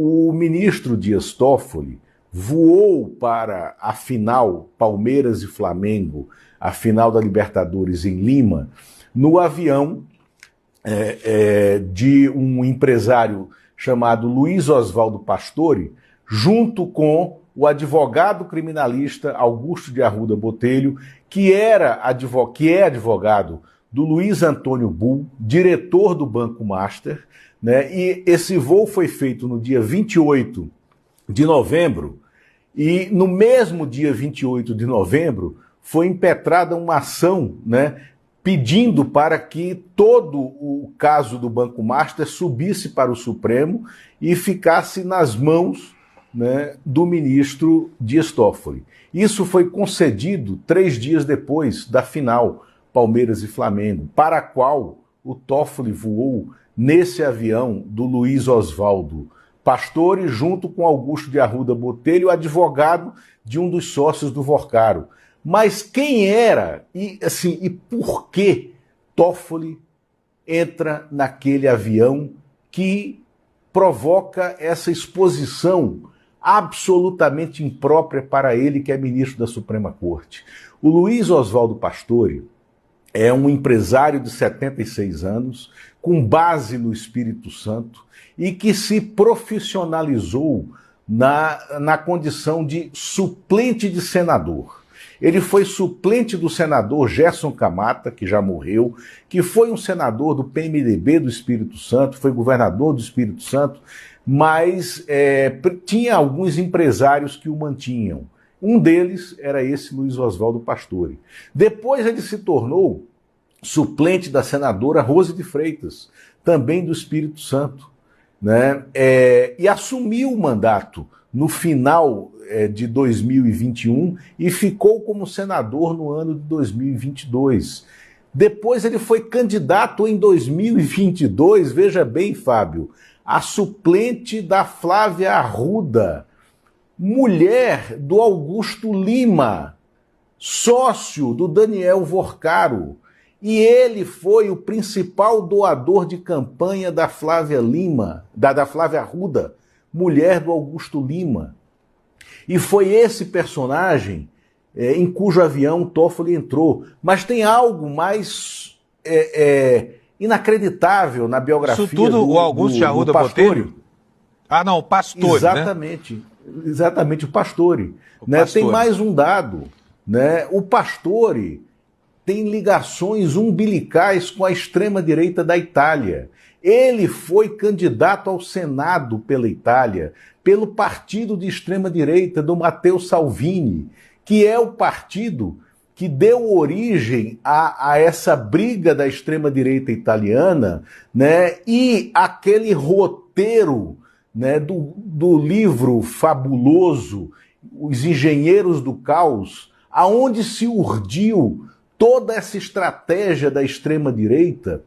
o ministro Dias Toffoli voou para a final Palmeiras e Flamengo, a final da Libertadores em Lima, no avião de um empresário chamado Luiz Oswaldo Pastore, junto com o advogado criminalista Augusto de Arruda Botelho, que é advogado do Luiz Antônio Bull, diretor do Banco Master, né? E esse voo foi feito no dia 28 de novembro, e no mesmo dia 28 de novembro foi impetrada uma ação, né, pedindo para que todo o caso do Banco Master subisse para o Supremo e ficasse nas mãos, né, do ministro Dias Toffoli. Isso foi concedido 3 dias depois da final Palmeiras e Flamengo, para a qual o Toffoli voou nesse avião do Luiz Oswaldo Pastore, junto com Augusto de Arruda Botelho, advogado de um dos sócios do Vorcaro. Mas quem era e por que Toffoli entra naquele avião que provoca essa exposição absolutamente imprópria para ele, que é ministro da Suprema Corte? O Luiz Oswaldo Pastore é um empresário de 76 anos, com base no Espírito Santo, e que se profissionalizou na condição de suplente de senador. Ele foi suplente do senador Gerson Camata, que já morreu, que foi um senador do PMDB do Espírito Santo, foi governador do Espírito Santo, mas tinha alguns empresários que o mantinham. Um deles era esse Luiz Oswaldo Pastore. Depois ele se tornou suplente da senadora Rose de Freitas, também do Espírito Santo, né? E assumiu o mandato no final de 2021 e ficou como senador no ano de 2022. Depois ele foi candidato em 2022, veja bem, Fábio, a suplente da Flávia Arruda, mulher do Augusto Lima, sócio do Daniel Vorcaro. E ele foi o principal doador de campanha da Flávia Lima, da Flávia Arruda, mulher do Augusto Lima. E foi esse personagem em cujo avião Toffoli entrou. Mas tem algo mais inacreditável na biografia isso tudo do o Augusto de Arruda Botelho? Ah, não, o Pastore, exatamente, né? Exatamente, o Pastore. Né? Tem mais um dado, né? O Pastore tem ligações umbilicais com a extrema-direita da Itália. Ele foi candidato ao Senado pela Itália, pelo partido de extrema-direita do Matteo Salvini, que é o partido que deu origem a essa briga da extrema-direita italiana, né? E aquele roteiro, né, do livro fabuloso Os Engenheiros do Caos, aonde se urdiu toda essa estratégia da extrema-direita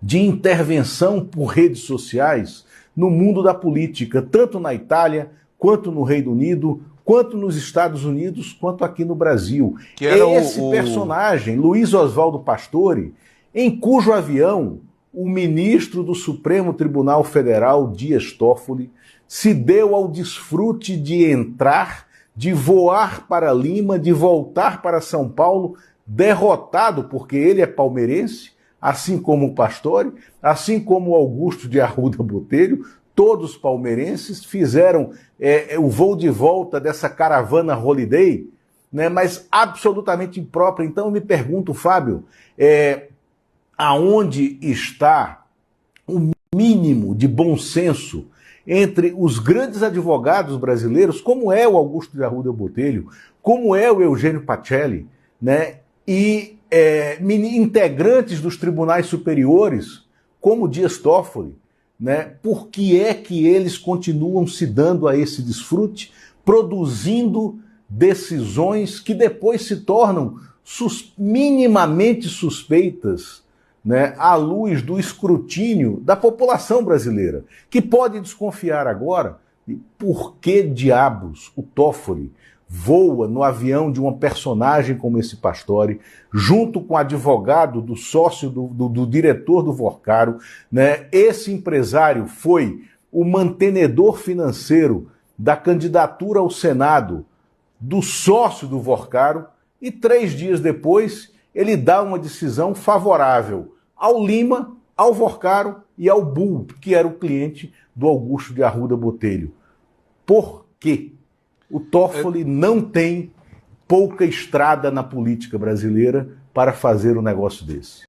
de intervenção por redes sociais no mundo da política, tanto na Itália, quanto no Reino Unido, quanto nos Estados Unidos, quanto aqui no Brasil. Que era esse personagem, Luiz Oswaldo Pastore, em cujo avião o ministro do Supremo Tribunal Federal, Dias Toffoli, se deu ao desfrute de entrar, de voar para Lima, de voltar para São Paulo, derrotado, porque ele é palmeirense, assim como o Pastore, assim como o Augusto de Arruda Botelho, todos palmeirenses, fizeram o voo de volta dessa caravana Holiday, né, mas absolutamente imprópria. Então eu me pergunto, Fábio, aonde está o mínimo de bom senso entre os grandes advogados brasileiros, como é o Augusto de Arruda Botelho, como é o Eugênio Pacelli, né, e integrantes dos tribunais superiores, como Dias Toffoli, né? Por que é que eles continuam se dando a esse desfrute, produzindo decisões que depois se tornam minimamente suspeitas, né, à luz do escrutínio da população brasileira, que pode desconfiar agora de por que diabos o Toffoli voa no avião de uma personagem como esse Pastore, junto com o advogado do sócio do diretor do Vorcaro, né? Esse empresário foi o mantenedor financeiro da candidatura ao Senado do sócio do Vorcaro, e 3 dias depois ele dá uma decisão favorável ao Lima, ao Vorcaro e ao Bull, que era o cliente do Augusto de Arruda Botelho. Por quê? O Toffoli não tem pouca estrada na política brasileira para fazer um negócio desse.